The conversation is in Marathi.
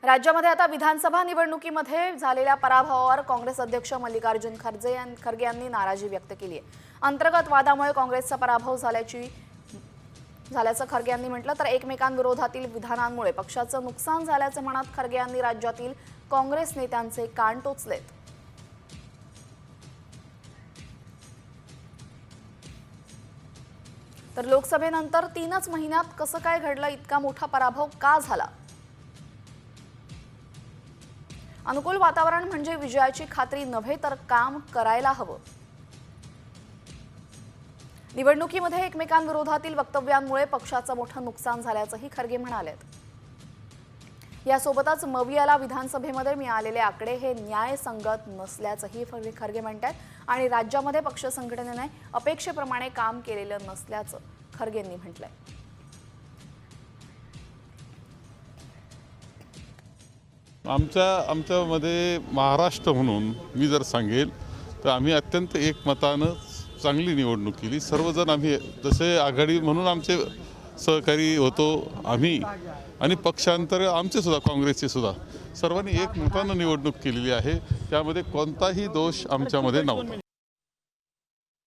राज्यामध्ये आता विधानसभा निवडणुकीमध्ये झालेल्या पराभवावर काँग्रेस अध्यक्ष मल्लिकार्जुन खरगे यांनी नाराजी व्यक्त केली आहे। अंतर्गत वादामुळे काँग्रेसचा पराभव झाल्याचं खरगे यांनी म्हटलं, तर एकमेकांविरोधातील विधानांमुळे पक्षाचं नुकसान झाल्याचं म्हणत खरगे यांनी राज्यातील काँग्रेस नेत्यांचे कान टोचलेत। तर लोकसभेनंतर 3च महिन्यात कसं काय घडलं, इतका मोठा पराभव का झाला? अनुकूल वातावरण म्हणजे विजयाची खात्री नव्हे, तर काम करायला हवं। निवडणुकीमध्ये एकमेकांविरोधातील वक्तव्यांमुळे पक्षाचं मोठं नुकसान झाल्याचंही खरगे म्हणालेत। यासोबतच मवियाला विधानसभेमध्ये मिळालेले आकडे हे न्यायसंगत नसल्याचंही खरगे म्हणतात आणि राज्यामध्ये पक्ष संघटनेने अपेक्षेप्रमाणे काम केलेलं नसल्याचं खरगेंनी म्हटलंय। आमच्यामध्ये महाराष्ट्र म्हणून मी जर सांगेल तर आम्ही अत्यंत एकमतानं चांगली निवडणूक केली। सर्वजण आम्ही जसे आघाडी म्हणून आमचे सहकारी होतो आम्ही आणि पक्षांतर आमचे सुद्धा काँग्रेसचे सुद्धा सर्वांनी एकमतानं निवडणूक केलेली आहे। त्यामध्ये कोणताही दोष आमच्यामध्ये नव्हता।